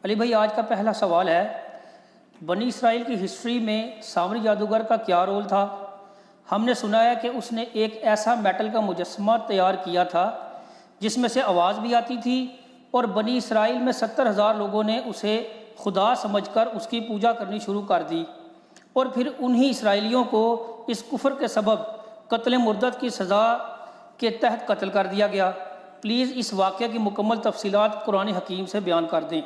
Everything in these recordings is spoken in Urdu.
علی بھائی آج کا پہلا سوال ہے، بنی اسرائیل کی ہسٹری میں سامری جادوگر کا کیا رول تھا؟ ہم نے سنا ہے کہ اس نے ایک ایسا میٹل کا مجسمہ تیار کیا تھا جس میں سے آواز بھی آتی تھی، اور بنی اسرائیل میں 70,000 لوگوں نے اسے خدا سمجھ کر اس کی پوجا کرنی شروع کر دی، اور پھر انہی اسرائیلیوں کو اس کفر کے سبب قتل مردد کی سزا کے تحت قتل کر دیا گیا۔ پلیز اس واقعہ کی مکمل تفصیلات قرآن حکیم سے بیان کر دیں۔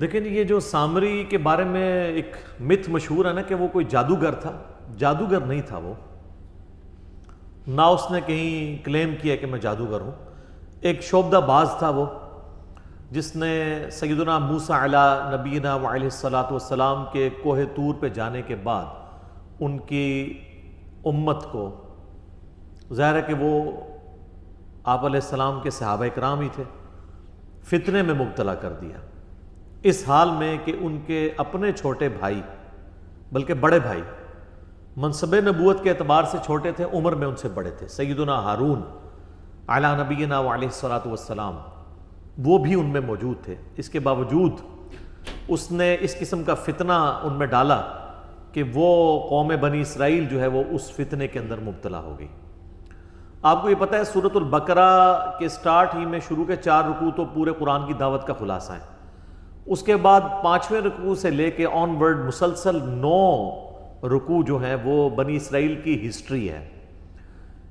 دیکھیں یہ جو سامری کے بارے میں ایک متھ مشہور ہے نا کہ وہ کوئی جادوگر تھا، جادوگر نہیں تھا وہ، نہ اس نے کہیں کلیم کیا کہ میں جادوگر ہوں، ایک شعبدہ باز تھا وہ، جس نے سیدنا موسیٰ علیہ نبینا وعلیہ الصلاۃ والسلام کے کوہ طور پہ جانے کے بعد ان کی امت کو، ظاہر ہے کہ وہ آپ علیہ السلام کے صحابہ کرام ہی تھے، فتنے میں مبتلا کر دیا، اس حال میں کہ ان کے اپنے چھوٹے بھائی بلکہ بڑے بھائی منصب نبوت کے اعتبار سے چھوٹے تھے، عمر میں ان سے بڑے تھے، سیدنا ہارون علیٰ نبینا وعلیہ الصلاۃ والسلام، وہ بھی ان میں موجود تھے۔ اس کے باوجود اس نے اس قسم کا فتنہ ان میں ڈالا کہ وہ قوم بنی اسرائیل جو ہے وہ اس فتنے کے اندر مبتلا ہو گئی۔ آپ کو یہ پتہ ہے سورۃ البقرہ کے سٹارٹ ہی میں شروع کے 4 رکوع تو پورے قرآن کی دعوت کا خلاصہ ہے، اس کے بعد 5ویں رکوع سے لے کے آن ورڈ مسلسل 9 رکوع جو ہیں وہ بنی اسرائیل کی ہسٹری ہے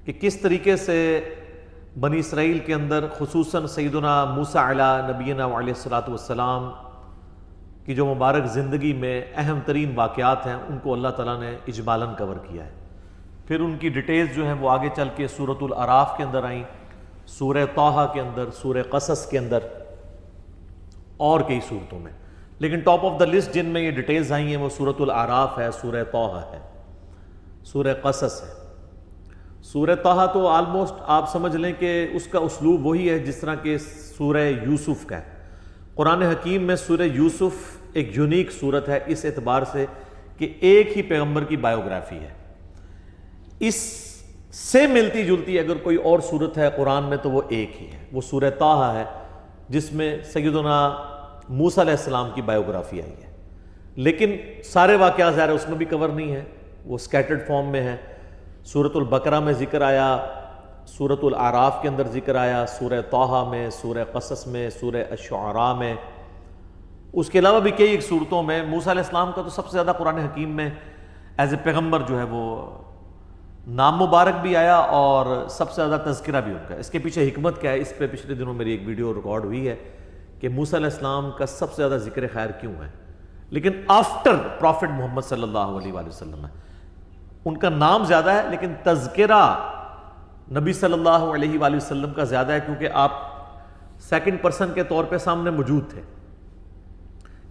کہ کس طریقے سے بنی اسرائیل کے اندر خصوصاً سیدنا موسیٰ علیہ نبینا علیہ الصلاۃ والسلام کی جو مبارک زندگی میں اہم ترین واقعات ہیں ان کو اللہ تعالیٰ نے اجمالاً کور کیا ہے۔ پھر ان کی ڈیٹیلز جو ہیں وہ آگے چل کے سورۃ الاعراف کے اندر آئیں، سورہ طٰہٰ کے اندر، سورہ قصص کے اندر اور کئی صورتوں میں، لیکن ٹاپ آف دا لسٹ جن میں یہ ڈیٹیلز آئی ہیں وہ سورۃ الاعراف ہے، سورہ طٰہٰ ہے، سورہ قصص ہے۔ سورہ طٰہٰ تو آلموسٹ آپ سمجھ لیں کہ اس کا اسلوب وہی ہے جس طرح کہ سورہ یوسف کا ہے۔ قرآن حکیم میں سورہ یوسف ایک یونیک صورت ہے اس اعتبار سے کہ ایک ہی پیغمبر کی بائیوگرافی ہے، اس سے ملتی جلتی اگر کوئی اور صورت ہے قرآن میں تو وہ ایک ہی ہے، وہ سورہ طٰہٰ ہے جس میں سیدنا موسیٰ علیہ السلام کی بائیوگرافی آئی ہے، لیکن سارے واقعات ظاہر اس میں بھی کور نہیں ہیں، وہ سکیٹرڈ فارم میں ہے۔ سورۃ البقرہ میں ذکر آیا، سورۃ الاعراف کے اندر ذکر آیا، سورہ طٰہٰ میں، سورہ قصص میں، سورہ الشعراء میں، اس کے علاوہ بھی کئی ایک صورتوں میں۔ موسیٰ علیہ السلام کا تو سب سے زیادہ قرآن حکیم میں ایز اے پیغمبر جو ہے وہ نام مبارک بھی آیا اور سب سے زیادہ تذکرہ بھی ان کا۔ اس کے پیچھے حکمت کیا ہے، اس پہ پچھلے دنوں میری ایک ویڈیو ریکارڈ ہوئی ہے کہ موسیٰ علیہ السلام کا سب سے زیادہ ذکر خیر کیوں ہے، لیکن آفٹر پروفٹ محمد صلی اللہ علیہ وآلہ وسلم ہے، ان کا نام زیادہ ہے لیکن تذکرہ نبی صلی اللہ علیہ وآلہ وسلم کا زیادہ ہے، کیونکہ آپ سیکنڈ پرسن کے طور پہ سامنے موجود تھے،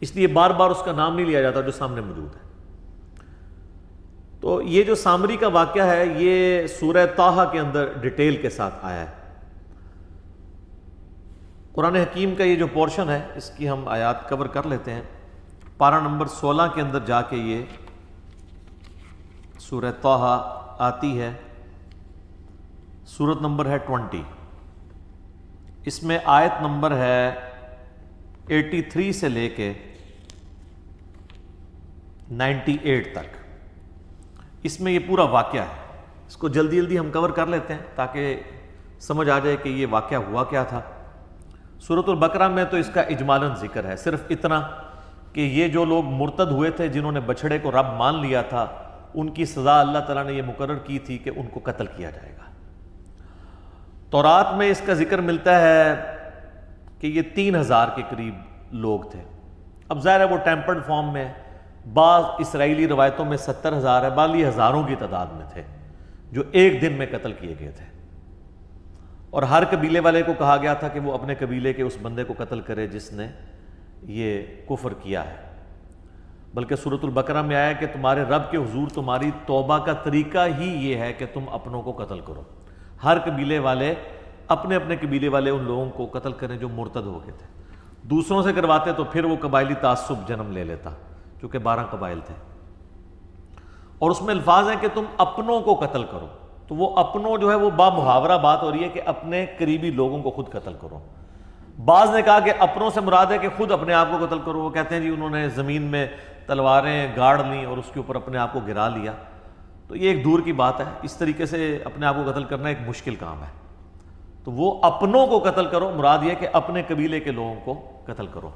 اس لیے بار بار اس کا نام نہیں لیا جاتا جو سامنے موجود ہے۔ تو یہ جو سامری کا واقعہ ہے یہ سورہ طٰہٰ کے اندر ڈیٹیل کے ساتھ آیا ہے۔ قرآن حکیم کا یہ جو پورشن ہے اس کی ہم آیات کور کر لیتے ہیں۔ پارہ نمبر 16 کے اندر جا کے یہ سورہ طٰہٰ آتی ہے، سورت نمبر ہے 20، اس میں آیت نمبر ہے 83 سے لے کے 98 تک، اس میں یہ پورا واقعہ ہے۔ اس کو جلدی جلدی ہم کور کر لیتے ہیں تاکہ سمجھ آ جائے کہ یہ واقعہ ہوا کیا تھا۔ سورۃ البقرہ میں تو اس کا اجمالاً ذکر ہے، صرف اتنا کہ یہ جو لوگ مرتد ہوئے تھے جنہوں نے بچھڑے کو رب مان لیا تھا ان کی سزا اللہ تعالیٰ نے یہ مقرر کی تھی کہ ان کو قتل کیا جائے گا۔ تورات میں اس کا ذکر ملتا ہے کہ یہ 3000 کے قریب لوگ تھے۔ اب ظاہر ہے وہ ٹیمپرڈ فارم میں، بعض اسرائیلی روایتوں میں 70,000 ہے، بعض ہزاروں کی تعداد میں تھے جو ایک دن میں قتل کیے گئے تھے، اور ہر قبیلے والے کو کہا گیا تھا کہ وہ اپنے قبیلے کے اس بندے کو قتل کرے جس نے یہ کفر کیا ہے۔ بلکہ سورۃ البقرہ میں آیا کہ تمہارے رب کے حضور تمہاری توبہ کا طریقہ ہی یہ ہے کہ تم اپنوں کو قتل کرو، ہر قبیلے والے اپنے اپنے قبیلے والے ان لوگوں کو قتل کریں جو مرتد ہو گئے تھے۔ دوسروں سے کرواتے تو پھر وہ قبائلی تعصب جنم لے لیتا، چونکہ 12 قبائل تھے، اور اس میں الفاظ ہیں کہ تم اپنوں کو قتل کرو، تو وہ اپنوں جو ہے وہ با محاورہ بات ہو رہی ہے کہ اپنے قریبی لوگوں کو خود قتل کرو۔ بعض نے کہا کہ اپنوں سے مراد ہے کہ خود اپنے آپ کو قتل کرو، وہ کہتے ہیں جی انہوں نے زمین میں تلواریں گاڑ لیں اور اس کے اوپر اپنے آپ کو گرا لیا، تو یہ ایک دور کی بات ہے، اس طریقے سے اپنے آپ کو قتل کرنا ایک مشکل کام ہے، تو وہ اپنوں کو قتل کرو، مراد یہ کہ اپنے قبیلے کے لوگوں کو قتل کرو۔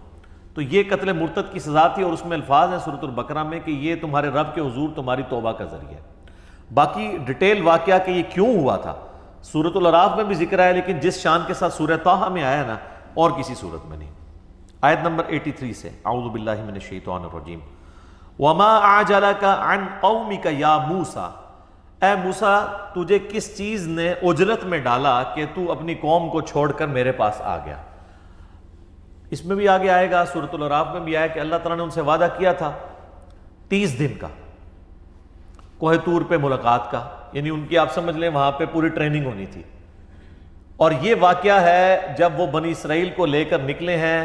تو یہ قتل مرتد کی سزا تھی، اور اس میں الفاظ ہیں سورۃ البقرہ میں کہ یہ تمہارے رب کے حضور تمہاری توبہ کا ذریعہ ہے۔ باقی ڈیٹیل واقعہ کہ یہ کیوں ہوا تھا سورۃ الاعراف میں بھی ذکر ہے، لیکن جس شان کے ساتھ سورہ طٰہٰ میں آیا نا اور کسی صورت میں نہیں۔ آیت نمبر 83 سے اعوذ باللہ من الشیطان الرجیم وَمَا أَعْجَلَكَ عَنْ قَوْمِكَ يَا مُوسَىٰ، اے موسیٰ تجھے کس چیز نے اجلت میں ڈالا کہ تو اپنی قوم کو چھوڑ کر میرے پاس آ گیا۔ اس میں بھی آگے آئے گا، سورۃ الاعراف میں بھی آیا کہ اللہ تعالیٰ نے ان سے وعدہ کیا تھا 30 دن کا کوہ طور پہ ملاقات کا، یعنی ان کی آپ سمجھ لیں وہاں پہ پوری ٹریننگ ہونی تھی، اور یہ واقعہ ہے جب وہ بنی اسرائیل کو لے کر نکلے ہیں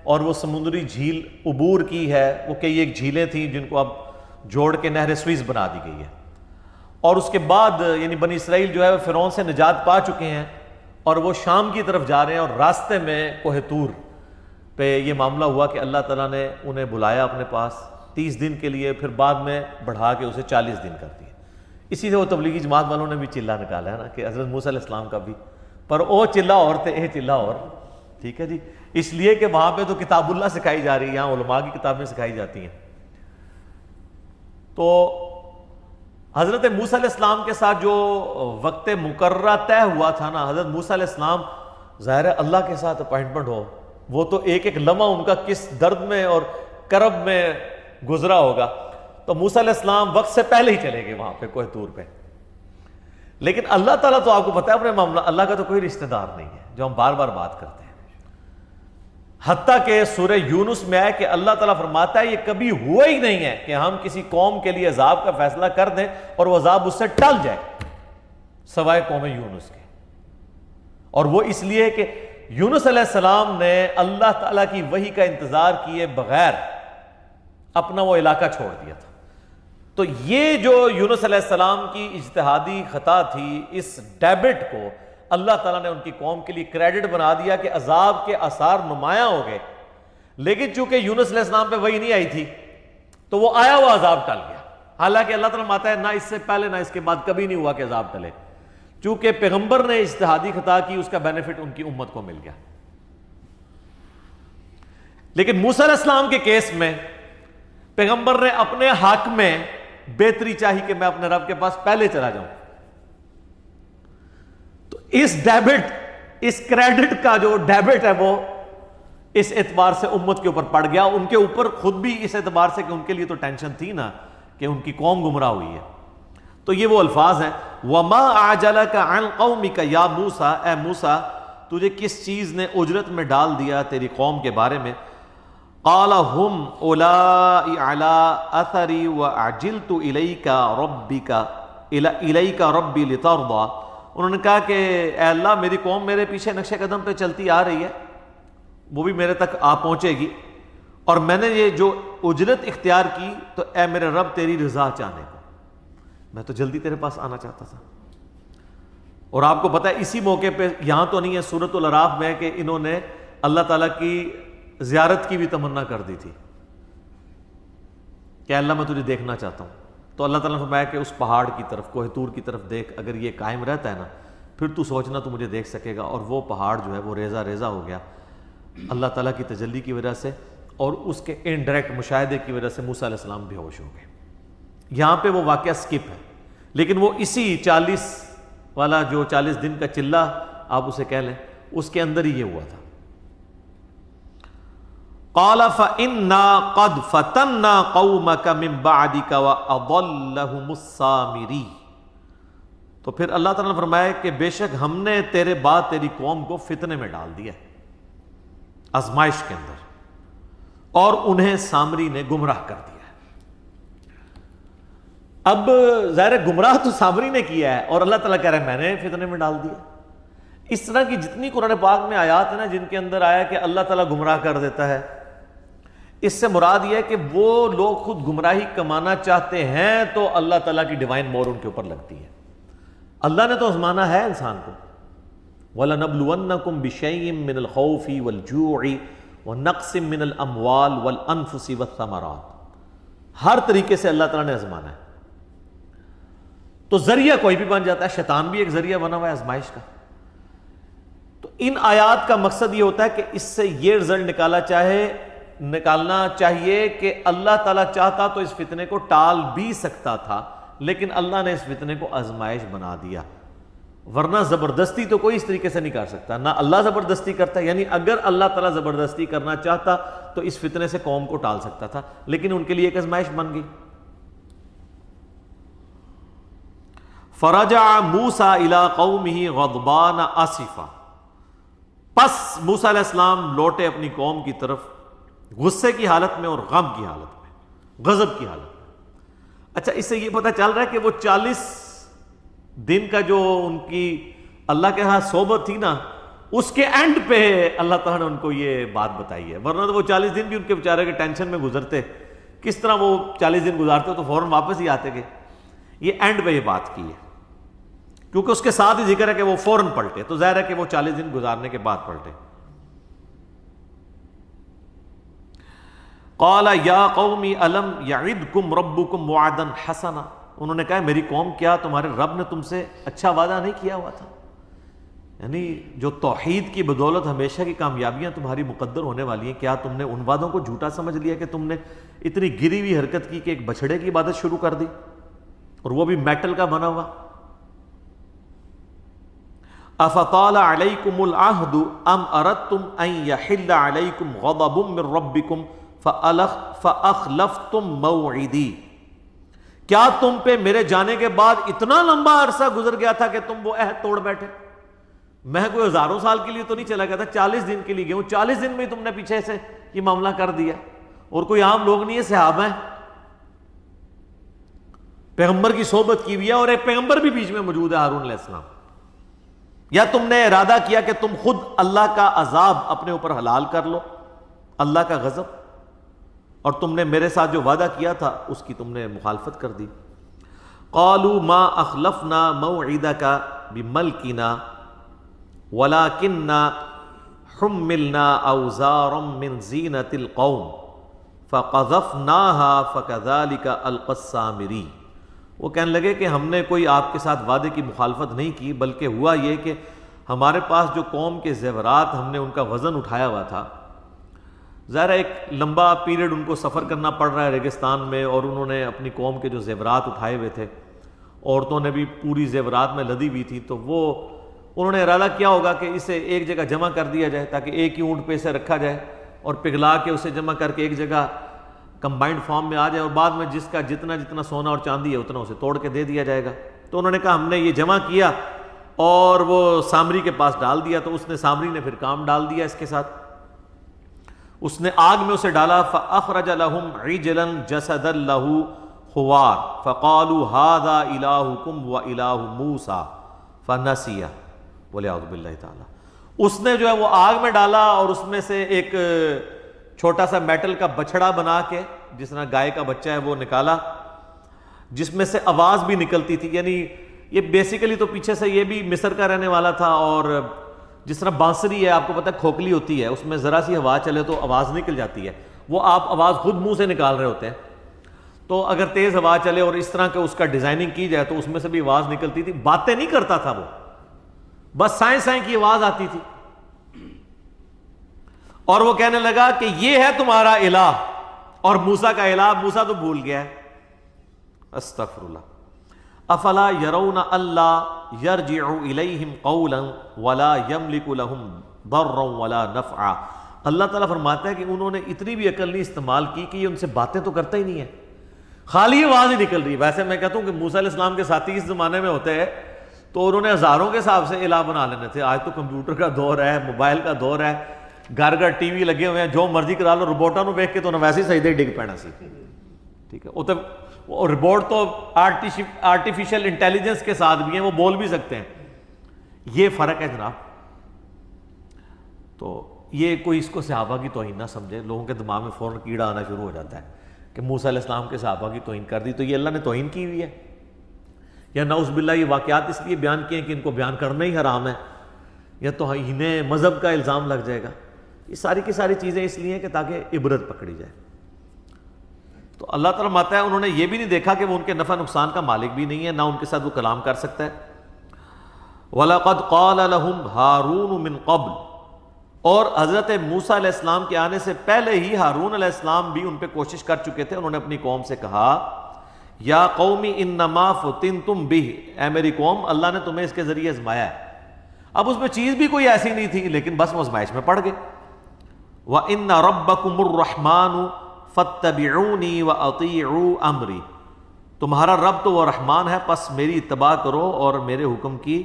اور وہ سمندری جھیل عبور کی ہے، وہ کئی ایک جھیلیں تھیں جن کو اب جوڑ کے نہر سوئز بنا دی گئی ہے، اور اس کے بعد یعنی بنی اسرائیل جو ہے وہ فرعون سے نجات پا چکے ہیں اور وہ شام کی طرف جا رہے ہیں، اور راستے میں کوہ طور پہ یہ معاملہ ہوا کہ اللہ تعالیٰ نے انہیں بلایا اپنے پاس 30 دن کے لیے، پھر بعد میں بڑھا کے اسے 40 دن کر دیا۔ اسی سے وہ تبلیغی جماعت والوں نے بھی چلہ نکالا ہے نا کہ حضرت موسیٰ علیہ السلام کا بھی، پر او چلہ اور تھے اے چلہ اور، ٹھیک ہے جی، اس لیے کہ وہاں پہ تو کتاب اللہ سکھائی جا رہی ہے، یہاں علماء کی کتابیں سکھائی جاتی ہیں۔ تو حضرت موسیٰ علیہ السلام کے ساتھ جو وقت مقررہ طے ہوا تھا نا، حضرت موسیٰ علیہ السلام ظاہر ہے اللہ کے ساتھ اپائنٹمنٹ ہو، وہ تو ایک ایک لمحہ ان کا کس درد میں اور کرب میں گزرا ہوگا، تو موسیٰ علیہ السلام وقت سے پہلے ہی چلے گئے وہاں پہ کوہ طور پہ۔ لیکن اللہ تعالیٰ تو آپ کو پتہ ہے اپنے معاملہ، اللہ کا تو کوئی رشتہ دار نہیں ہے جو ہم بار بار بات کرتے ہیں، حتیٰ کہ سورہ یونس میں ہے کہ اللہ تعالیٰ فرماتا ہے یہ کبھی ہوا ہی نہیں ہے کہ ہم کسی قوم کے لیے عذاب کا فیصلہ کر دیں اور وہ عذاب اس سے ٹل جائے سوائے قوم یونس کے، اور وہ اس لیے کہ یونس علیہ السلام نے اللہ تعالیٰ کی وحی کا انتظار کیے بغیر اپنا وہ علاقہ چھوڑ دیا تھا۔ تو یہ جو یونس علیہ السلام کی اجتہادی خطا تھی، اس ڈیبٹ کو اللہ تعالیٰ نے ان کی قوم کے لیے کریڈٹ بنا دیا کہ عذاب کے آثار نمایاں ہو گئے، لیکن چونکہ یونس علیہ السلام پہ وحی نہیں آئی تھی تو وہ آیا ہوا عذاب ٹل گیا، حالانکہ اللہ تعالیٰ ماتا ہے نہ اس سے پہلے نہ اس کے بعد کبھی نہیں ہوا کہ عذاب ٹلے، چونکہ پیغمبر نے اجتہادی خطا کی اس کا بینیفٹ ان کی امت کو مل گیا۔ لیکن موسیٰ علیہ السلام کے کیس میں پیغمبر نے اپنے حق میں بہتری چاہی کہ میں اپنے رب کے پاس پہلے چلا جاؤں، تو اس ڈیبٹ، اس کریڈٹ کا جو ڈیبٹ ہے وہ اس اعتبار سے امت کے اوپر پڑ گیا، ان کے اوپر خود بھی اس اعتبار سے کہ ان کے لیے تو ٹینشن تھی نا کہ ان کی قوم گمراہ ہوئی ہے۔ تو یہ وہ الفاظ ہیں وَمَا أَعْجَلَكَ عَنْ قَوْمِكَ يَا مُوسَىٰ، اے موسیٰ تجھے کس چیز نے اجرت میں ڈال دیا تیری قوم کے بارے میں، قَالَ هُمْ أُولَٰئِ عَلَىٰ أَثَرِي وَأَعْجِلْتُ إِلَيْكَ رَبِّي لِتَرْضَىٰ، انہوں نے کہا کہ اے اللہ میری قوم میرے پیچھے نقش قدم پہ چلتی آ رہی ہے، وہ بھی میرے تک آ پہنچے گی، اور میں نے یہ جو اجرت اختیار کی تو اے میرے رب تیری رضا چاہنے کو، میں تو جلدی تیرے پاس آنا چاہتا تھا۔ اور آپ کو پتہ ہے اسی موقع پہ یہاں تو نہیں ہے، سورۃ الاعراف میں کہ انہوں نے اللہ تعالیٰ کی زیارت کی بھی تمنا کر دی تھی کہ اللہ میں تجھے دیکھنا چاہتا ہوں، تو اللہ تعالیٰ نے فرمایا کہ اس پہاڑ کی طرف، کوہ طور کی طرف دیکھ، اگر یہ قائم رہتا ہے نا پھر تو سوچنا تو مجھے دیکھ سکے گا، اور وہ پہاڑ جو ہے وہ ریزہ ریزہ ہو گیا اللہ تعالیٰ کی تجلی کی وجہ سے، اور اس کے انڈائریکٹ مشاہدے کی وجہ سے موسیٰ علیہ السلام بے ہوش ہو گئے۔ یہاں پہ وہ واقعہ سکپ ہے، لیکن وہ اسی 40 والا جو 40 دن کا چلہ آپ اسے کہہ لیں، اس کے اندر ہی یہ ہوا تھا۔ قَالَ فَإِنَّا قَدْ فَتَنَّا قَوْمَكَ مِن بَعْدِكَ وَأَضَلَّهُمُ السَّامِرِي، تو پھر اللہ تعالیٰ نے فرمایا کہ بے شک ہم نے تیرے بعد تیری قوم کو فتنے میں ڈال دیا، آزمائش کے اندر، اور انہیں سامری نے گمراہ کر دیا۔ اب ظاہر گمراہ تو سامری نے کیا ہے، اور اللہ تعالیٰ کہہ رہا ہے میں نے فتنے میں ڈال دیا۔ اس طرح کی جتنی قرآن پاک میں آیات ہیں نا جن کے اندر آیا کہ اللہ تعالیٰ گمراہ کر دیتا ہے، اس سے مراد یہ ہے کہ وہ لوگ خود گمراہی کمانا چاہتے ہیں تو اللہ تعالیٰ کی ڈیوائن مور ان کے اوپر لگتی ہے۔ اللہ نے تو آزمانا ہے انسان کو، وَلَنَبْلُوَنَّكُمْ بِشَيْءٍ مِّنَ الْخَوْفِ وَالْجُوعِ وَنَقْصٍ مِّنَ الْأَمْوَالِ وَالْأَنفُسِ وَالثَّمَرَاتِ، ہر طریقے سے اللہ تعالیٰ نے آزمانا ہے۔ تو ذریعہ کوئی بھی بن جاتا ہے، شیطان بھی ایک ذریعہ بنا ہوا ہے آزمائش کا۔ تو ان آیات کا مقصد یہ ہوتا ہے کہ اس سے یہ رزلٹ نکالنا چاہیے کہ اللہ تعالیٰ چاہتا تو اس فتنے کو ٹال بھی سکتا تھا، لیکن اللہ نے اس فتنے کو آزمائش بنا دیا، ورنہ زبردستی تو کوئی اس طریقے سے نہیں کر سکتا، نہ اللہ زبردستی کرتا۔ یعنی اگر اللہ تعالیٰ زبردستی کرنا چاہتا تو اس فتنے سے قوم کو ٹال سکتا تھا، لیکن ان کے لیے ایک آزمائش بن گئی۔ فرجع موسیٰ الی قومہ غضبان آسفا، پس موسیٰ علیہ السلام لوٹے اپنی قوم کی طرف غصے کی حالت میں اور غم کی حالت میں، غضب کی حالت میں۔ اچھا، اس سے یہ پتہ چل رہا ہے کہ وہ 40 دن کا جو ان کی اللہ کے ہاں صحبت تھی نا، اس کے اینڈ پہ اللہ تعالیٰ نے ان کو یہ بات بتائی ہے، ورنہ تو وہ 40 دن بھی ان کے بیچارے کے ٹینشن میں گزرتے، کس طرح وہ 40 دن گزارتے تو فوراً واپس ہی آتے گئے۔ یہ اینڈ پہ یہ بات کی ہے، کیونکہ اس کے ساتھ ہی ذکر ہے کہ وہ فوراً پلٹے، تو ظاہر ہے کہ وہ 40 دن گزارنے کے بعد پلٹے۔ قال یا قوم الم یعدکم ربکم وعدا حسنا، انہوں نے کہا میری قوم کیا تمہارے رب نے تم سے اچھا وعدہ نہیں کیا ہوا تھا؟ یعنی جو توحید کی بدولت ہمیشہ کی کامیابیاں تمہاری مقدر ہونے والی ہیں، کیا تم نے ان وعدوں کو جھوٹا سمجھ لیا کہ تم نے اتنی گری ہوئی حرکت کی کہ ایک بچھڑے کی عبادت شروع کر دی، اور وہ بھی میٹل کا بنا ہوا؟ افطال علیکم العہد ام اردتم ان یحل علیکم غضب من ربکم فاخلفتم موعدی، کیا تم پہ میرے جانے کے بعد اتنا لمبا عرصہ گزر گیا تھا کہ تم وہ عہد توڑ بیٹھے؟ میں کوئی ہزاروں سال کے لیے تو نہیں چلا گیا تھا، 40 دن کے لیے گیا ہوں، 40 دن میں تم نے پیچھے سے یہ معاملہ کر دیا، اور کوئی عام لوگ نہیں ہے، صحابہ ہیں، پیغمبر کی صحبت کی ہوئی ہے، اور ایک پیغمبر بھی بیچ میں موجود ہے، ہارون علیہ السلام۔ یا تم نے ارادہ کیا کہ تم خود اللہ کا عذاب اپنے اوپر حلال کر لو، اللہ کا غضب، اور تم نے میرے ساتھ جو وعدہ کیا تھا اس کی تم نے مخالفت کر دی۔ قالوا ما اخلفنا موعدك بملكنا ولكننا حملنا اوزارا من زینۃ القوم فقذفناها فكذلك القى السامری، وہ کہنے لگے کہ ہم نے کوئی آپ کے ساتھ وعدے کی مخالفت نہیں کی، بلکہ ہوا یہ کہ ہمارے پاس جو قوم کے زیورات ہم نے ان کا وزن اٹھایا ہوا تھا، ظاہر ایک لمبا پیریڈ ان کو سفر کرنا پڑ رہا ہے ریگستان میں، اور انہوں نے اپنی قوم کے جو زیورات اٹھائے ہوئے تھے، عورتوں نے بھی پوری زیورات میں لدی ہوئی تھی، تو وہ انہوں نے ارادہ کیا ہوگا کہ اسے ایک جگہ جمع کر دیا جائے تاکہ ایک ہی اونٹ پہ اسے رکھا جائے اور پگھلا کے اسے جمع کر کے ایک جگہ کمبائنڈ فارم میں آ جائے، اور بعد میں جس کا جتنا سونا اور چاندی ہے اتنا اسے توڑ کے دے دیا جائے گا۔ تو انہوں نے کہا ہم نے یہ جمع کیا اور وہ سامری کے پاس ڈال دیا، تو اس نے سامری نے پھر کام ڈال دیا اس کے ساتھ، اس نے آگ میں اسے ڈالا۔ فَأَخْرَجَ لَهُمْ عِجْلًا جَسَدًا لَهُ خُوَارٌ فَقَالُوا هَذَا إِلَٰهُكُمْ وَإِلَٰهُ مُوسَىٰ فَنَسِيَ، وَلِعَوْذُ بِاللَّهِ تعالیٰ۔ اس نے جو ہے وہ آگ میں ڈالا اور اس میں سے ایک چھوٹا سا میٹل کا بچڑا بنا کے، جس طرح گائے کا بچہ ہے وہ نکالا، جس میں سے آواز بھی نکلتی تھی۔ یعنی یہ بیسیکلی تو پیچھے سے یہ بھی مصر کا رہنے والا تھا، اور جس طرح بانسری ہے آپ کو پتہ ہے کھوکھلی ہوتی ہے، اس میں ذرا سی ہوا چلے تو آواز نکل جاتی ہے، وہ آپ آواز خود منہ سے نکال رہے ہوتے ہیں، تو اگر تیز ہوا چلے اور اس طرح کہ اس کا ڈیزائننگ کی جائے تو اس میں سے بھی آواز نکلتی تھی۔ باتیں نہیں کرتا تھا وہ، بس سائیں سائیں کی آواز آتی تھی، اور وہ کہنے لگا کہ یہ ہے تمہارا الہ، اور موسیٰ کا الہ موسیٰ تو بھول گیا ہے۔ استغفر اللہ۔ افلا یرون الا یرجع الیہم قولا ولا یملک لہم ضرا ولا نفعا، اللہ تعالیٰ فرماتا ہے کہ انہوں نے اتنی بھی عقل نہیں استعمال کی کہ یہ ان سے باتیں تو کرتا ہی نہیں ہے، خالی آواز ہی نکل رہی ہے۔ ویسے میں کہتا ہوں کہ موسیٰ علیہ السلام کے ساتھی اس زمانے میں ہوتے ہیں تو انہوں نے ہزاروں کے حساب سے الہ بنا لینے تھے۔ آج تو کمپیوٹر کا دور ہے، موبائل کا دور ہے، گھر گھر ٹی وی لگے ہوئے ہیں، جو مرضی کرا لو، روبوٹاں نو ویکھ کے تو ویسے ہی سجدے ڈگ پینا سی، ٹھیک ہے۔ وہ روبوٹ تو آرٹیفیشل انٹیلیجنس کے ساتھ بھی ہیں، وہ بول بھی سکتے ہیں، یہ فرق ہے جناب۔ تو یہ کوئی اس کو صحابہ کی توہین نہ سمجھے، لوگوں کے دماغ میں فوراً کیڑا آنا شروع ہو جاتا ہے کہ موسیٰ علیہ السلام کے صحابہ کی توہین کر دی تو یہ اللہ نے توہین کی ہوئی ہے، یا نعوذ باللہ یہ واقعات اس لیے بیان کیے ہیں کہ ان کو بیان کرنا ہی حرام ہے، یا توہین مذہب کا الزام لگ جائے گا. یہ ساری کی ساری چیزیں اس لیے ہیں کہ تاکہ عبرت پکڑی جائے. تو اللہ تعالیٰ ماتا ہے انہوں نے یہ بھی نہیں دیکھا کہ وہ ان کے نفع نقصان کا مالک بھی نہیں ہے, نہ ان کے ساتھ وہ کلام کر سکتا ہے. وَلَقَدْ قَالَ لَهُمْ هَارُونُ مِنْ قَبْلُ, اور حضرت موسیٰ علیہ السلام کے آنے سے پہلے ہی ہارون علیہ السلام بھی ان پہ کوشش کر چکے تھے. انہوں نے اپنی قوم سے کہا یا قومی انما فتنتم بہ, اے میری قوم اللہ نے تمہیں اس کے ذریعے آزمایا ہے. اب اس میں چیز بھی کوئی ایسی نہیں تھی لیکن بس وہ آزمائش میں پڑ گئے. وَإِنَّ رَبَّكُمُ الرَّحْمَنُ فَاتَّبِعُونِي وَأَطِيعُوا أَمْرِي, تمہارا رب تو وہ رحمان ہے پس میری اتباع کرو اور میرے حکم کی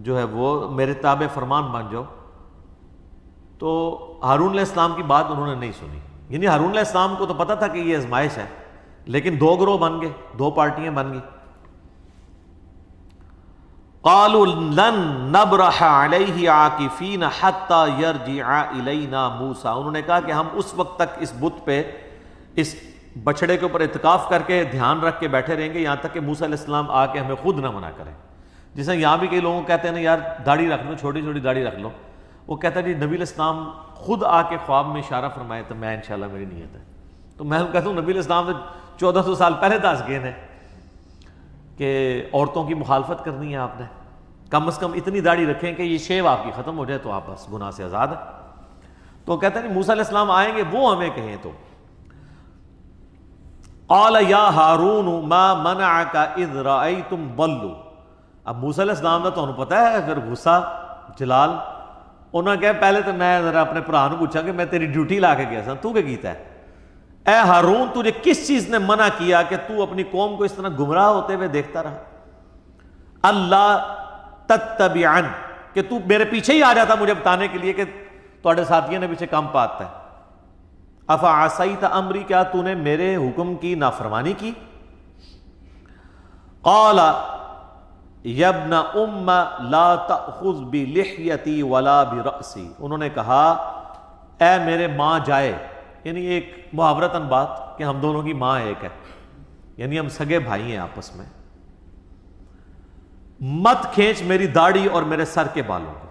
جو ہے وہ میرے تابع فرمان بن جاؤ. تو ہارون علیہ السلام کی بات انہوں نے نہیں سنی. یعنی ہارون علیہ السلام کو تو پتہ تھا کہ یہ آزمائش ہے, لیکن دو گروہ بن گئے, دو پارٹیاں بن گئی. قالوا لن نبرح علیہ عاکفین حتی یرجع الینا موسیٰ, انہوں نے کہا کہ ہم اس وقت تک اس بت پہ, اس بچڑے کے اوپر اعتکاف کر کے دھیان رکھ کے بیٹھے رہیں گے یہاں تک کہ موسیٰ علیہ السلام آ کے ہمیں خود نہ منع کریں. جیسے یہاں بھی کئی لوگوں کو کہتے ہیں نا یار داڑھی رکھ لو, چھوٹی چھوٹی داڑھی رکھ لو, وہ کہتا ہے جی نبی علیہ السلام خود آ کے خواب میں اشارہ فرمائے تو میں انشاءاللہ میری نیت ہے. تو میں کہتا ہوں نبی علیہ السلام تو 1400 سال پہلے دس گئے ہیں کہ عورتوں کی مخالفت کرنی ہے آپ نے, کم از کم اتنی داڑھی رکھیں کہ یہ شیو آپ کی ختم ہو جائے تو آپ بس گناہ سے آزاد ہیں. تو کہتا ہے موسیٰ علیہ السلام آئیں گے وہ ہمیں کہیں تو قال یا ہارون ما منعک اذ رأیتم ضلوا, اب موسیٰ علیہ السلام کا تو انہوں پتہ ہے پھر غصہ جلال, انہوں نے کہا پہلے تو میں ذرا اپنے بھرا نے پوچھا کہ میں تیری ڈیوٹی لا کے گیا تھا, تو کیا کیتا ہے؟ اے ہارون تجھے کس چیز نے منع کیا کہ تو اپنی قوم کو اس طرح گمراہ ہوتے ہوئے دیکھتا رہا؟ اللہ تتبعن, کہ تو میرے پیچھے ہی آ جاتا مجھے بتانے کے لیے کہ تواڈے ساتھیوں نے پیچھے کم پاتا ہے. افعصیت امری, کیا تو نے میرے حکم کی نافرمانی کی؟ قال یا ابن ام لا تأخذ بلحیتی ولا برأسی, انہوں نے کہا اے میرے ماں جائے, یعنی ایک محاورتاً بات کہ ہم دونوں کی ماں ایک ہے, یعنی ہم سگے بھائی ہیں آپس میں, مت کھینچ میری داڑھی اور میرے سر کے بالوں کو.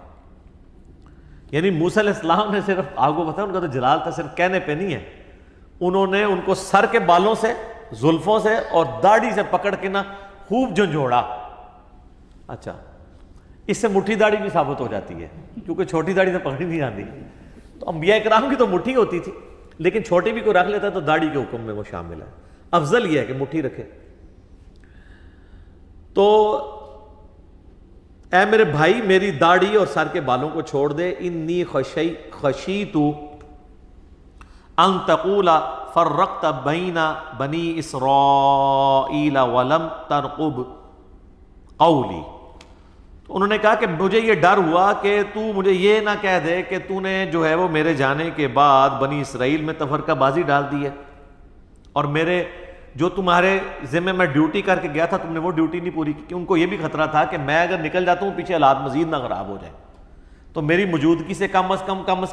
یعنی موسیٰ علیہ السلام نے صرف آپ کو پتہ ہے ان کا تو جلال تھا صرف کہنے پہ نہیں ہے, انہوں نے ان کو سر کے بالوں سے, زلفوں سے اور داڑھی سے پکڑ کے نا خوب جھنجھوڑا. اچھا اس سے مٹھی داڑھی بھی ثابت ہو جاتی ہے کیونکہ چھوٹی داڑھی تو پکڑی نہیں جاتی. تو انبیاء کرام کی تو مٹھی ہوتی تھی لیکن چھوٹی بھی کوئی رکھ لیتا تو داڑھی کے حکم میں وہ شامل ہے. افضل یہ ہے کہ مٹھی رکھے. تو اے میرے بھائی میری داڑھی اور سر کے بالوں کو چھوڑ دے. انی خشیت ان تقول فرقت بین بنی اسرائیل ولم ترقب قولی. تو انہوں نے کہا کہ مجھے یہ ڈر ہوا کہ تو مجھے یہ نہ کہہ دے کہ تو نے جو ہے وہ میرے جانے کے بعد بنی اسرائیل میں تفرقہ بازی ڈال دی ہے, اور میرے جو تمہارے ذمہ میں ڈیوٹی کر کے گیا تھا تم نے وہ ڈیوٹی نہیں پوری کی. کہ ان کو یہ بھی خطرہ تھا کہ میں اگر نکل جاتا ہوں پیچھے حالات مزید نہ خراب ہو جائیں, تو میری موجودگی سے کم از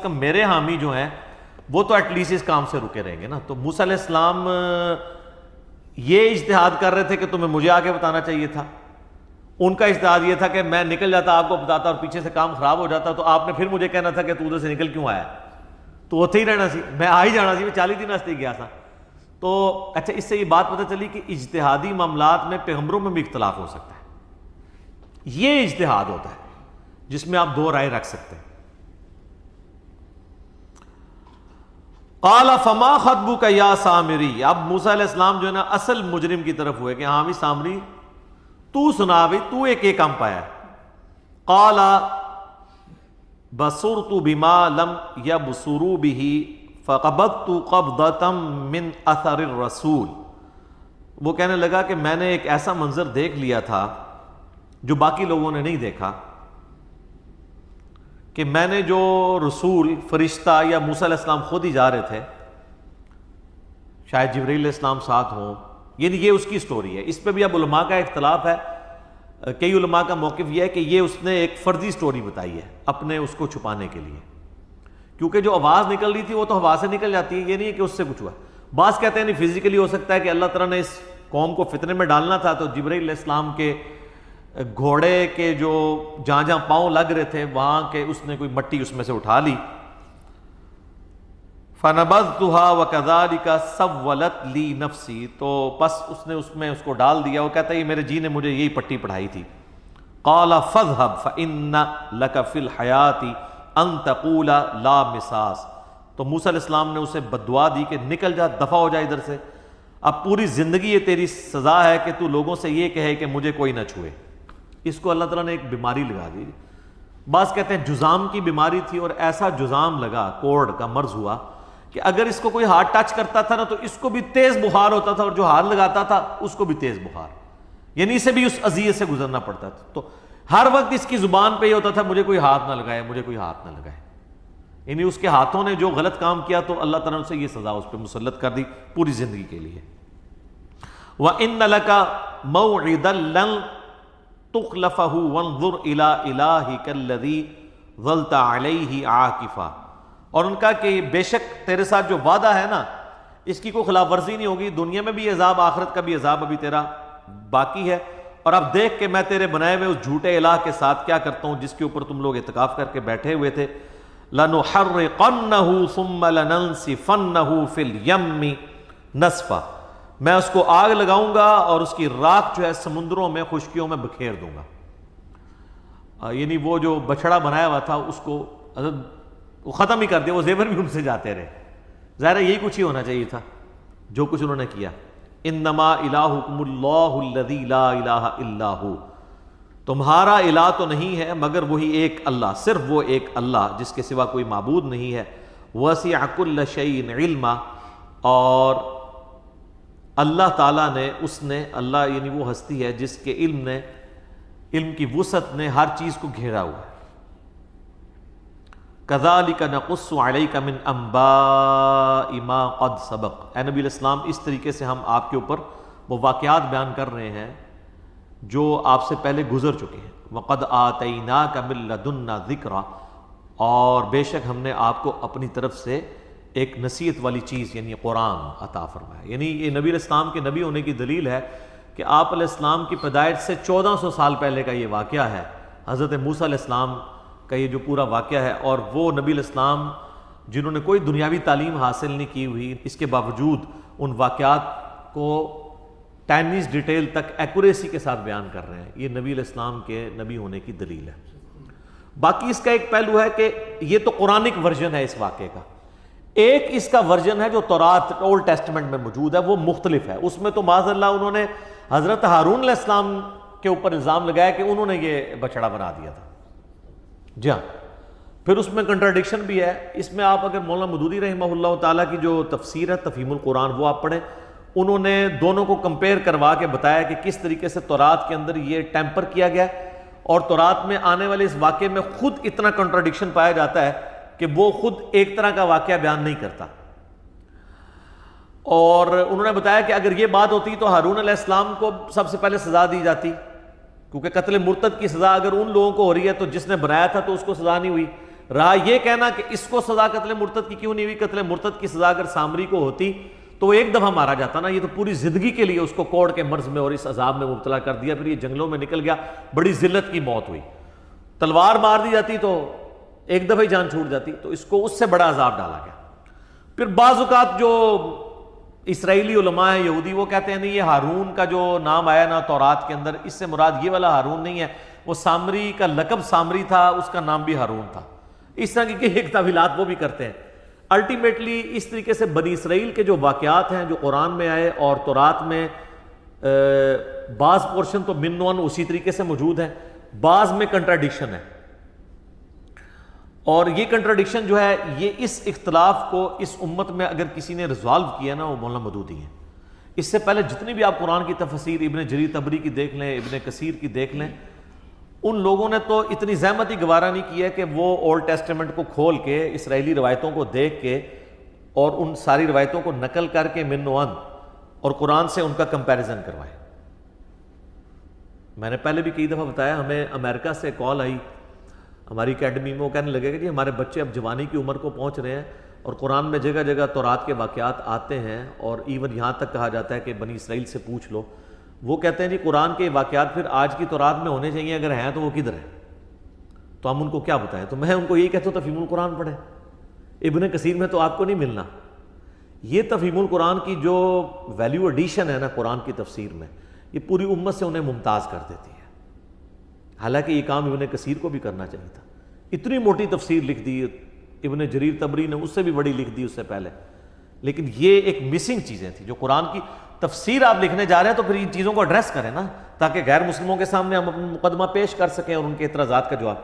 کم میرے حامی جو ہیں وہ تو ایٹ لیسٹ اس کام سے رکے رہیں گے نا. تو موسیٰ علیہ السلام یہ اجتہاد کر رہے تھے کہ تمہیں مجھے آگے بتانا چاہیے تھا, ان کا اجتہاد یہ تھا کہ میں نکل جاتا آپ کو بتاتا اور پیچھے سے کام خراب ہو جاتا تو آپ نے پھر مجھے کہنا تھا کہ تو ادھر سے نکل کیوں آیا, تو اتنے ہی رہنا سی, میں آ ہی جانا سی, میں 40 دن واسطے گیا تھا. تو اچھا اس سے یہ بات پتہ چلی کہ اجتہادی معاملات میں پیغمبروں میں بھی اختلاف ہو سکتا ہے. یہ اجتہاد ہوتا ہے جس میں آپ دو رائے رکھ سکتے ہیں. قال فما خطبک یا سامری, اب موسیٰ علیہ السلام جو ہے نا اصل مجرم کی طرف ہوئے کہ ہاں بھی سامری تو سنا بھی تو ایک کام پایا. قال بصرت بما لم یبصروا به فقبضت قبضة من اثر الرسول, وہ کہنے لگا کہ میں نے ایک ایسا منظر دیکھ لیا تھا جو باقی لوگوں نے نہیں دیکھا, کہ میں نے جو رسول فرشتہ یا موسیٰ علیہ السلام خود ہی جا رہے تھے, شاید جبرائیل علیہ السلام ساتھ ہوں, یعنی یہ اس کی سٹوری ہے. اس پہ بھی اب علماء کا اختلاف ہے. کئی علماء کا موقف یہ ہے کہ یہ اس نے ایک فرضی سٹوری بتائی ہے اپنے اس کو چھپانے کے لیے, کیونکہ جو آواز نکل رہی تھی وہ تو ہوا سے نکل جاتی ہے, یہ نہیں ہے کہ اس سے کچھ ہوا. بعض کہتے ہیں نہیں فزیکلی ہو سکتا ہے کہ اللہ تعالیٰ نے اس قوم کو فتنے میں ڈالنا تھا تو جبرائیل علیہ السلام کے گھوڑے کے جو جہاں جہاں پاؤں لگ رہے تھے وہاں کے اس نے کوئی مٹی اس میں سے اٹھا لی. فَنَبَذْتُهَا وَكَذَلِكَ سَوَّلَتْ لِي نَفْسِي, تو بس اس نے اس کو ڈال دیا. وہ کہتا ہے یہ میرے جی نے مجھے یہی پٹی پڑھائی تھی. قَالَ فَاذْهَبْ فَإِنَّ لَكَ فِي الْحَيَاةِ أَن تَقُولَ لَا مِسَاسَ. تو موسیٰ علیہ السلام نے اسے بددعا دی کہ نکل جا, دفع ہو جا ادھر سے. اب پوری زندگی یہ تیری سزا ہے کہ تو لوگوں سے یہ کہے کہ مجھے کوئی نہ چھوئے. اس کو اللہ تعالیٰ نے ایک بیماری لگا دی. بعض کہتے ہیں جزام کی بیماری تھی, اور ایسا جزام لگا, کوڑ کا مرض ہوا کہ اگر اس کو کوئی ہاتھ ٹچ کرتا تھا نا تو اس کو بھی تیز بخار ہوتا تھا, اور جو ہاتھ لگاتا تھا اس کو بھی تیز بخار, یعنی اسے بھی اس اذیت سے گزرنا پڑتا تھا. تو ہر وقت اس کی زبان پہ یہ ہوتا تھا مجھے کوئی ہاتھ نہ لگائے, مجھے کوئی ہاتھ نہ لگائے. یعنی اس کے ہاتھوں نے جو غلط کام کیا تو اللہ تعالیٰ نے اسے یہ سزا اس پہ مسلط کر دی پوری زندگی کے لیے. وَإِنَّ لَكَ مَوْعِدًا لَن تُخْلَفَهُ وَانظُرْ إِلَىٰ إِلَٰهِكَ الَّذِي ظَلْتَ عَلَيْهِ عَاكِفًا. اور ان کا کہ بے شک تیرے ساتھ جو وعدہ ہے نا اس کی کوئی خلاف ورزی نہیں ہوگی, دنیا میں بھی عذاب, آخرت کا بھی عذاب ابھی تیرا باقی ہے. اور اب دیکھ کہ میں تیرے بنائے ہوئے اس جھوٹے الہ کے ساتھ کیا کرتا ہوں جس کے اوپر تم لوگ اعتکاف کر کے بیٹھے ہوئے تھے. لَنُحَرِّقَنَّهُ ثُمَّ لَنَنْسِفَنَّهُ فِي الْيَمِّ نَسْفًا. میں اس کو آگ لگاؤں گا اور اس کی راکھ جو ہے سمندروں میں, خشکیوں میں بکھیر دوں گا. یعنی وہ جو بچڑا بنایا ہوا تھا اس کو وہ ختم ہی کر دیا, وہ زیور بھی ان سے جاتے رہے. ظاہر ہے یہی کچھ ہی ہونا چاہیے تھا جو کچھ انہوں نے کیا. انما الہکم اللہ الذی لا الہ الا ہو. تمہارا الہ تو نہیں ہے مگر وہی ایک اللہ, صرف وہ ایک اللہ جس کے سوا کوئی معبود نہیں ہے. وسع کل شیء علما, اور اللہ تعالیٰ نے اللہ یعنی وہ ہستی ہے جس کے علم کی وسعت نے ہر چیز کو گھیرا ہوا ہے. کذالک نقص علیک من انباء ما قد سبق. اے نبی علیہ السلام اس طریقے سے ہم آپ کے اوپر وہ واقعات بیان کر رہے ہیں جو آپ سے پہلے گزر چکے ہیں. وقد آتیناک من لدنا ذکرا, اور بے شک ہم نے آپ کو اپنی طرف سے ایک نصیحت والی چیز یعنی قرآن عطا فرمایا. یعنی یہ نبی علیہ السلام کے نبی ہونے کی دلیل ہے کہ آپ علیہ السلام کی پیدائش سے 1400 سال پہلے کا یہ واقعہ ہے. حضرت موسیٰ علیہ السلام کا یہ جو پورا واقعہ ہے, اور وہ نبی علیہ السلام جنہوں نے کوئی دنیاوی تعلیم حاصل نہیں کی ہوئی, اس کے باوجود ان واقعات کو ٹائنیز ڈیٹیل تک ایکوریسی کے ساتھ بیان کر رہے ہیں. یہ نبی علیہ السلام کے نبی ہونے کی دلیل ہے. باقی اس کا ایک پہلو ہے کہ یہ تو قرآنک ورژن ہے اس واقعے کا. ایک اس کا ورژن ہے جو تورات اولڈ ٹیسٹمنٹ میں موجود ہے, وہ مختلف ہے. اس میں تو معاذ اللہ انہوں نے حضرت ہارون علیہ السلام کے اوپر الزام لگایا کہ انہوں نے یہ بچڑا بنا دیا تھا. جی ہاں, پھر اس میں کنٹراڈکشن بھی ہے. اس میں آپ اگر مولانا مودودی رحمہ اللہ تعالیٰ کی جو تفسیر ہے تفہیم القرآن وہ آپ پڑھیں, انہوں نے دونوں کو کمپیئر کروا کے بتایا کہ کس طریقے سے تورات کے اندر یہ ٹیمپر کیا گیا ہے, اور تورات میں آنے والے اس واقعے میں خود اتنا کنٹراڈکشن پایا جاتا ہے کہ وہ خود ایک طرح کا واقعہ بیان نہیں کرتا. اور انہوں نے بتایا کہ اگر یہ بات ہوتی تو ہارون علیہ السلام کو سب سے پہلے سزا دی جاتی, کیونکہ قتل مرتد کی سزا اگر ان لوگوں کو ہو رہی ہے تو جس نے بنایا تھا تو اس کو سزا نہیں ہوئی. رہا یہ کہنا کہ اس کو سزا قتل مرتد کی کیوں نہیں ہوئی, قتل مرتد کی سزا اگر سامری کو ہوتی تو وہ ایک دفعہ مارا جاتا نا, یہ تو پوری زندگی کے لیے اس کو کوڑ کے مرض میں اور اس عذاب میں مبتلا کر دیا, پھر یہ جنگلوں میں نکل گیا, بڑی ذلت کی موت ہوئی. تلوار مار دی جاتی تو ایک دفعہ ہی جان چھوٹ جاتی, تو اس کو اس سے بڑا عذاب ڈالا گیا. پھر بعض اوقات جو اسرائیلی علماء ہیں یہودی وہ کہتے ہیں نہیں, یہ ہارون کا جو نام آیا نا تورات کے اندر, اس سے مراد یہ والا ہارون نہیں ہے, وہ سامری کا لقب سامری تھا, اس کا نام بھی ہارون تھا. اس طرح کی ایک تعویلات وہ بھی کرتے ہیں. الٹیمیٹلی اس طریقے سے بنی اسرائیل کے جو واقعات ہیں جو قرآن میں آئے اور تورات میں بعض پورشن تو من ون اسی طریقے سے موجود ہیں, بعض میں کنٹراڈکشن ہے. اور یہ کنٹراڈکشن جو ہے یہ اس اختلاف کو اس امت میں اگر کسی نے ریزالو کیا نا وہ مولانا مودودی ہیں. اس سے پہلے جتنی بھی آپ قرآن کی تفسیر ابن جریر طبری کی دیکھ لیں, ابن کثیر کی دیکھ لیں, ان لوگوں نے تو اتنی زحمت ہی گوارا نہیں کی ہے کہ وہ اولڈ ٹیسٹمنٹ کو کھول کے اسرائیلی روایتوں کو دیکھ کے اور ان ساری روایتوں کو نقل کر کے من ون اور قرآن سے ان کا کمپیریزن کروائے. میں نے پہلے بھی کئی دفعہ بتایا, ہمیں امریکہ سے کال آئی ہماری اکیڈمی میں, وہ کہنے لگے کہ جی ہمارے بچے اب جوانی کی عمر کو پہنچ رہے ہیں اور قرآن میں جگہ جگہ تورات کے واقعات آتے ہیں, اور ایون یہاں تک کہا جاتا ہے کہ بنی اسرائیل سے پوچھ لو. وہ کہتے ہیں جی قرآن کے واقعات پھر آج کی تورات میں ہونے چاہیے، اگر ہیں تو وہ کدھر ہیں؟ تو ہم ان کو کیا بتائیں؟ تو میں ان کو یہی کہتا ہوں تفہیم القرآن پڑھیں، ابن کثیر میں تو آپ کو نہیں ملنا۔ یہ تفہیم القرآن کی جو ویلیو ایڈیشن ہے نا قرآن کی تفسیر میں، یہ پوری امت سے انہیں ممتاز کر دیتی ہے۔ حالانکہ یہ کام ابن کثیر کو بھی کرنا چاہیے تھا، اتنی موٹی تفسیر لکھ دی، ابن جریر طبری نے اس سے بھی بڑی لکھ دی اس سے پہلے، لیکن یہ ایک مسنگ چیزیں تھیں جو قرآن کی تفسیر آپ لکھنے جا رہے ہیں تو پھر ان چیزوں کو ایڈریس کریں نا، تاکہ غیر مسلموں کے سامنے ہم اپنا مقدمہ پیش کر سکیں اور ان کے اعتراضات کا جواب۔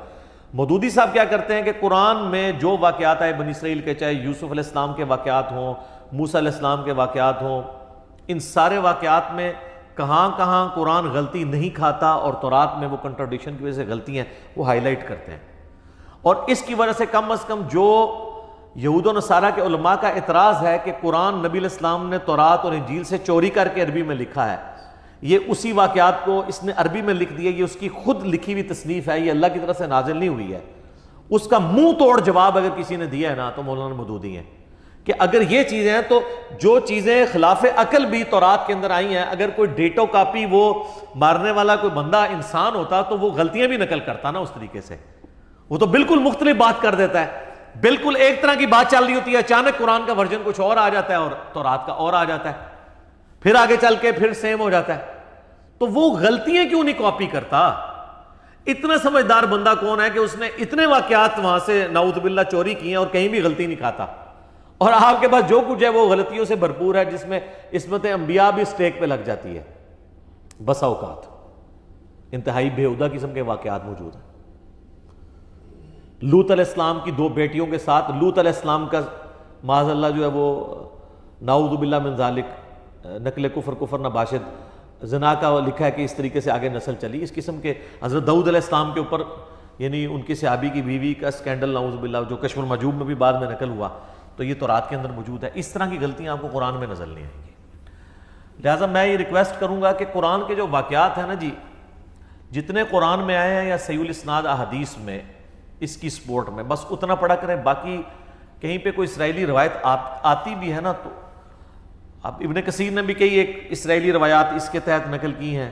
مودودی صاحب کیا کرتے ہیں کہ قرآن میں جو واقعات آئے بنی اسرائیل کے، چاہے یوسف علیہ السلام کے واقعات ہوں، موسیٰ علیہ السلام کے واقعات ہوں، ان سارے واقعات میں کہاں کہاں قرآن غلطی نہیں کھاتا اور تورات میں وہ کنٹراڈکشن کی وجہ سے غلطی ہیں وہ ہائی لائٹ کرتے ہیں۔ اور اس کی وجہ سے کم از کم جو یہود و نصارہ کے علماء کا اعتراض ہے کہ قرآن نبی علیہ السلام نے تورات اور انجیل سے چوری کر کے عربی میں لکھا ہے، یہ اسی واقعات کو اس نے عربی میں لکھ دیا، یہ اس کی خود لکھی ہوئی تصنیف ہے، یہ اللہ کی طرف سے نازل نہیں ہوئی ہے، اس کا منہ توڑ جواب اگر کسی نے دیا ہے نا تو مولانا مودودی ہیں کہ اگر یہ چیزیں ہیں تو جو چیزیں خلاف عقل بھی تورات کے اندر آئی ہیں، اگر کوئی ڈیٹو کاپی وہ مارنے والا کوئی بندہ انسان ہوتا تو وہ غلطیاں بھی نقل کرتا نا اس طریقے سے، وہ تو بالکل مختلف بات کر دیتا ہے، بالکل ایک طرح کی بات چل رہی ہوتی ہے، اچانک قرآن کا ورژن کچھ اور آ جاتا ہے اور تورات کا اور آ جاتا ہے، پھر آگے چل کے پھر سیم ہو جاتا ہے۔ تو وہ غلطیاں کیوں نہیں کاپی کرتا؟ اتنا سمجھدار بندہ کون ہے کہ اس نے اتنے واقعات وہاں سے نعوذ باللہ چوری کی ہیں اور کہیں بھی غلطی نہیں کھاتا، اور آپ کے پاس جو کچھ ہے وہ غلطیوں سے بھرپور ہے، جس میں عصمت انبیاء بھی اسٹیک پہ لگ جاتی ہے۔ بسا اوقات انتہائی بےہودہ قسم کے واقعات موجود ہیں۔ لوط علیہ السلام کی 2 بیٹیوں کے ساتھ لوط علیہ السلام کا معاذ اللہ جو ہے وہ نعوذ باللہ من ذالک نقل کفر نباشد زنا کا لکھا ہے کہ اس طریقے سے آگے نسل چلی۔ اس قسم کے حضرت داؤد علیہ السلام کے اوپر یعنی ان کی صحابی کی بیوی کا سکینڈل نعوذ باللہ جو کشف المحجوب میں بھی بعد میں نقل ہوا، تو یہ تورات کے اندر موجود ہے۔ اس طرح کی غلطیاں آپ کو قرآن میں نظر نہیں آئیں گی۔ لہٰذا میں یہ ریکویسٹ کروں گا کہ قرآن کے جو واقعات ہیں نا جی، جتنے قرآن میں آئے ہیں یا صحیح الاسناد احادیث میں اس کی سپورٹ میں، بس اتنا پڑھا کریں۔ باقی کہیں پہ کوئی اسرائیلی روایت آتی بھی ہے نا تو اب ابن کثیر نے بھی کئی ایک اسرائیلی روایات اس کے تحت نقل کی ہیں۔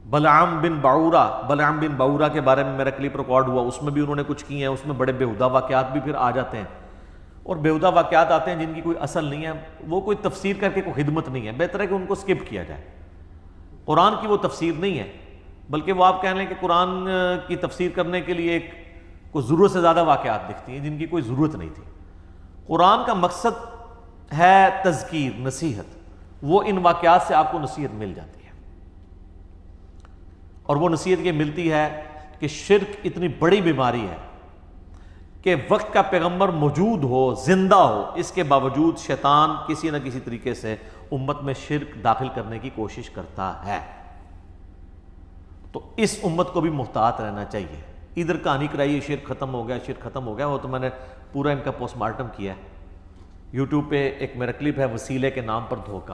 بلعام بن باورا کے بارے میں میرا کلپ ریکارڈ ہوا، اس میں بھی انہوں نے کچھ کی ہیں، اس میں بڑے بےہودہ واقعات بھی پھر آ جاتے ہیں، اور بےہودہ واقعات آتے ہیں جن کی کوئی اصل نہیں ہے، وہ کوئی تفسیر کر کے کوئی خدمت نہیں ہے، بہتر ہے کہ ان کو سکپ کیا جائے۔ قرآن کی وہ تفسیر نہیں ہے، بلکہ وہ آپ کہہ لیں کہ قرآن کی تفسیر کرنے کے لیے ایک کوئی ضرورت سے زیادہ واقعات دکھتی ہیں جن کی کوئی ضرورت نہیں تھی۔ قرآن کا مقصد ہے تذکیر، نصیحت، وہ ان واقعات سے آپ کو نصیحت مل جاتی ہے، اور وہ نصیحت یہ ملتی ہے کہ شرک اتنی بڑی بیماری ہے کہ وقت کا پیغمبر موجود ہو، زندہ ہو، اس کے باوجود شیطان کسی نہ کسی طریقے سے امت میں شرک داخل کرنے کی کوشش کرتا ہے۔ تو اس امت کو بھی محتاط رہنا چاہیے۔ ادھر کہانی کرائی شرک ختم ہو گیا، شرک ختم ہو گیا، وہ تو میں نے پورا ان کا پوسٹ مارٹم کیا ہے۔ یوٹیوب پہ ایک میرا کلپ ہے وسیلے کے نام پر دھوکہ،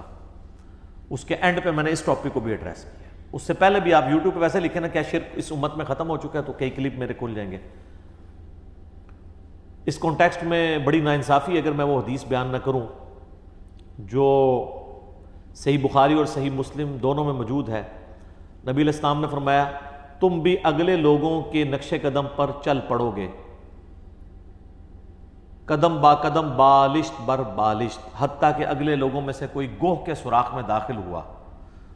اس کے اینڈ پہ میں نے اس ٹاپک کو بھی ایڈریس کیا۔ اس سے پہلے بھی آپ یوٹیوب پہ ویسے لکھیں نا کیا شرک اس امت میں ختم ہو چکا ہے، تو کئی کلپ میرے کھل جائیں گے۔ اس کانٹیکسٹ میں بڑی ناانصافی اگر میں وہ حدیث بیان نہ کروں جو صحیح بخاری اور صحیح مسلم دونوں میں موجود ہے۔ نبی علیہ السلام نے فرمایا تم بھی اگلے لوگوں کے نقش قدم پر چل پڑو گے، قدم با قدم، بالشت بر بالشت، حتیٰ کہ اگلے لوگوں میں سے کوئی گوہ کے سوراخ میں داخل ہوا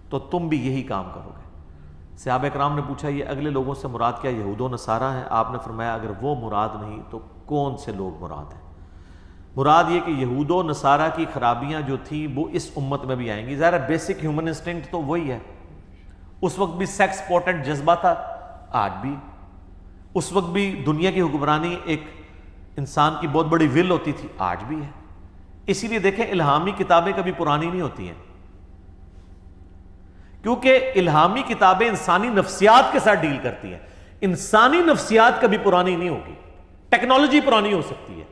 تو تم بھی یہی کام کرو گے۔ صحابہ کرام نے پوچھا یہ اگلے لوگوں سے مراد کیا یہود و نصارہ ہیں؟ آپ نے فرمایا اگر وہ مراد نہیں تو کون سے لوگ مراد ہیں؟ مراد یہ کہ یہود و نصارہ کی خرابیاں جو تھیں وہ اس امت میں بھی آئیں گی۔ ظاہر ہے بیسک ہیومن انسٹنکٹ تو وہی ہے، اس وقت بھی سیکس پوٹنٹ جذبہ تھا، آج بھی، اس وقت بھی دنیا کی حکمرانی ایک انسان کی بہت بڑی ول ہوتی تھی، آج بھی ہے۔ اسی لیے دیکھیں الہامی کتابیں کبھی پرانی نہیں ہوتی ہیں، کیونکہ الہامی کتابیں انسانی نفسیات کے ساتھ ڈیل کرتی ہیں۔ انسانی نفسیات کبھی پرانی نہیں ہوگی، ٹیکنالوجی پرانی ہو سکتی ہے،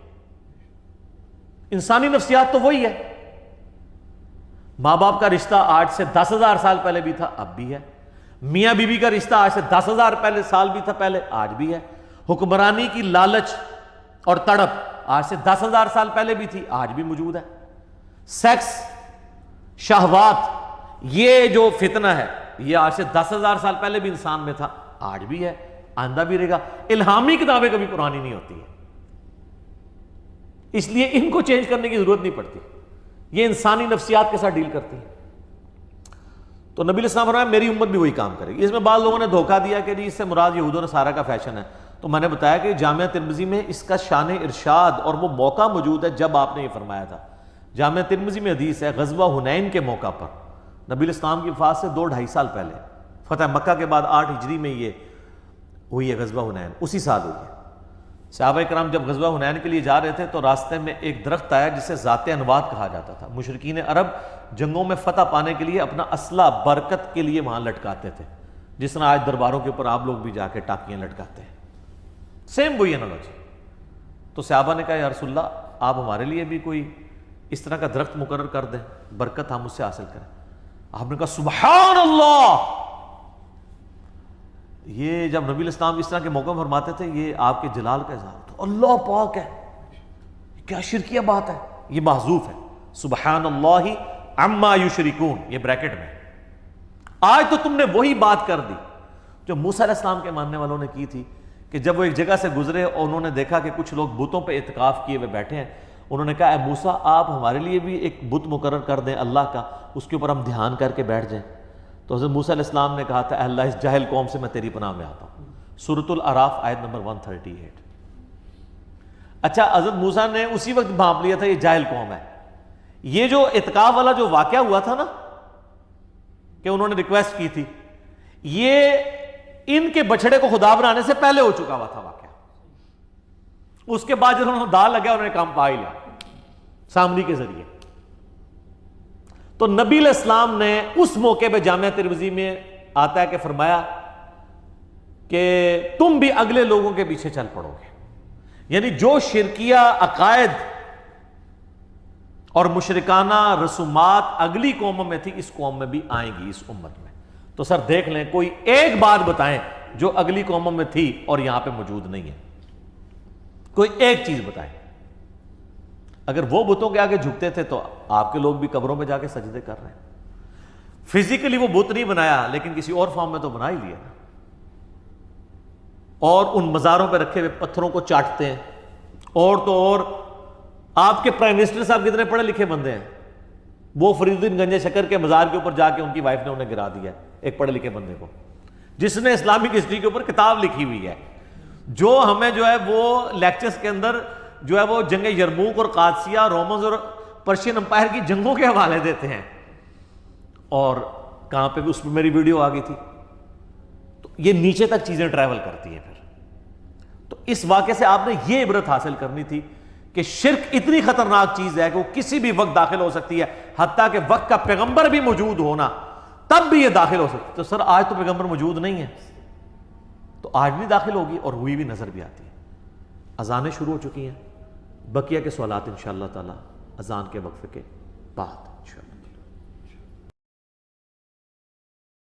انسانی نفسیات تو وہی ہے۔ ماں باپ کا رشتہ آج سے 10,000 سال پہلے بھی تھا، اب بھی ہے۔ میاں بیوی کا رشتہ آج سے 10,000 سال بھی تھا پہلے، آج بھی ہے۔ حکمرانی کی لالچ اور تڑپ آج سے 10,000 سال پہلے بھی تھی، آج بھی موجود ہے۔ سیکس، شہوات، یہ جو فتنہ ہے یہ آج سے 10,000 سال پہلے بھی انسان میں تھا، آج بھی ہے، آئندہ بھی رہے گا۔ الہامی کتابیں کبھی پرانی نہیں ہوتی ہیں، اس لیے ان کو چینج کرنے کی ضرورت نہیں پڑتی، یہ انسانی نفسیات کے ساتھ ڈیل کرتی ہیں۔ تو نبی علیہ السلام فرمایا میری امت بھی وہی کام کرے گی۔ اس میں بعض لوگوں نے دھوکہ دیا کہ جی اس سے مراد یہود و نصارہ کا فیشن ہے، تو میں نے بتایا کہ جامعہ ترمذی میں اس کا شان ارشاد اور وہ موقع موجود ہے جب آپ نے یہ فرمایا تھا۔ جامعہ ترمذی میں حدیث ہے، غزوہ حنین کے موقع پر نبی علیہ السلام کی وفات سے 2-2.5 سال پہلے، فتح مکہ کے بعد 8 ہجری میں یہ ہوئی ہے غزوہ حنین، اسی سال ہوئی ہے۔ صحابہ کرام جب غزوہ حنین کے لیے جا رہے تھے تو راستے میں ایک درخت آیا جسے ذات انوات کہا جاتا تھا۔ مشرکین عرب جنگوں میں فتح پانے کے لیے اپنا اسلحہ برکت کے لیے وہاں لٹکاتے تھے، جس طرح آج درباروں کے اوپر آپ لوگ بھی جا کے ٹاکیاں لٹکاتے ہیں، سیم وہی انالوجی۔ تو صحابہ نے کہا یا رسول اللہ آپ ہمارے لیے بھی کوئی اس طرح کا درخت مقرر کر دیں، برکت ہم اس سے حاصل کریں۔ آپ نے کہا سبحان اللہ۔ یہ جب نبی علیہ السلام اس طرح کے موقع فرماتے تھے یہ آپ کے جلال کا اظہار تو اللہ پاک ہے، کیا شرکیہ بات ہے، یہ محذوف ہے، سبحان اللہ عما یشرکون، یہ بریکٹ میں۔ آج تو تم نے وہی بات کر دی جو موسیٰ علیہ السلام کے ماننے والوں نے کی تھی، کہ جب وہ ایک جگہ سے گزرے اور انہوں نے دیکھا کہ کچھ لوگ بتوں پہ اعتکاف کیے ہوئے بیٹھے ہیں، انہوں نے کہا اے موسیٰ آپ ہمارے لیے بھی ایک بت مقرر کر دیں اللہ کا، اس کے اوپر ہم دھیان کر کے بیٹھ جائیں۔ تو حضرت موسیٰ علیہ السلام نے کہا تھا اے اللہ اس جاہل قوم سے میں تیری پناہ میں آتا ہوں، سورۃ الاعراف آیت نمبر 138۔ اچھا حضرت موسیٰ نے اسی وقت بھانپ لیا تھا یہ جاہل قوم ہے۔ یہ جو اعتکاف والا جو واقعہ ہوا تھا نا کہ انہوں نے ریکویسٹ کی تھی، یہ ان کے بچڑے کو خدا بنانے سے پہلے ہو چکا ہوا تھا واقعہ۔ اس کے بعد جب انہوں نے دال لگا انہوں نے کام پا ہی لیا سامری کے ذریعے۔ تو نبی علیہ السلام نے اس موقع پہ جامعہ ترمذی میں آتا ہے کہ فرمایا کہ تم بھی اگلے لوگوں کے پیچھے چل پڑو گے، یعنی جو شرکیہ عقائد اور مشرکانہ رسومات اگلی قوموں میں تھی اس قوم میں بھی آئیں گی اس امت میں۔ تو سر دیکھ لیں کوئی ایک بات بتائیں جو اگلی قوموں میں تھی اور یہاں پہ موجود نہیں ہے، کوئی ایک چیز بتائیں۔ اگر وہ بتوں کے آگے جھکتے تھے تو آپ کے لوگ بھی قبروں میں جا کے سجدے کر رہے ہیں۔ فزیکلی وہ بت نہیں بنایا لیکن کسی اور فارم میں تو بنا ہی لیا نا، اور ان مزاروں پہ رکھے ہوئے پتھروں کو چاٹتے ہیں۔ اور تو اور آپ کے پرائم منسٹر صاحب کتنے پڑھے لکھے بندے ہیں، وہ فرید الدین گنج شکر کے مزار کے اوپر جا کے ان کی وائف نے انہیں گرا دیا ایک پڑھے لکھے بندے کو، جس نے اسلامک ہسٹری کے اوپر کتاب لکھی ہوئی ہے، جو ہمیں جو ہے وہ لیکچرز کے اندر جو ہے وہ جنگ یرموک اور قادسیہ، رومنز اور پرشین امپائر کی جنگوں کے حوالے دیتے ہیں۔ اور کہاں پہ بھی اس پہ میری ویڈیو آ گئی تھی۔ تو یہ نیچے تک چیزیں ٹریول کرتی ہیں۔ پھر تو اس واقعے سے آپ نے یہ عبرت حاصل کرنی تھی کہ شرک اتنی خطرناک چیز ہے کہ وہ کسی بھی وقت داخل ہو سکتی ہے، حتیٰ کہ وقت کا پیغمبر بھی موجود ہونا تب بھی یہ داخل ہو سکتی ہے۔ تو سر آج تو پیغمبر موجود نہیں ہے، تو آج بھی داخل ہوگی اور ہوئی بھی نظر بھی آتی ہے۔ اذانیں شروع ہو چکی ہیں، بقیہ کے سوالات انشاءاللہ تعالی اذان کے وقفے کے بعد انشاءاللہ۔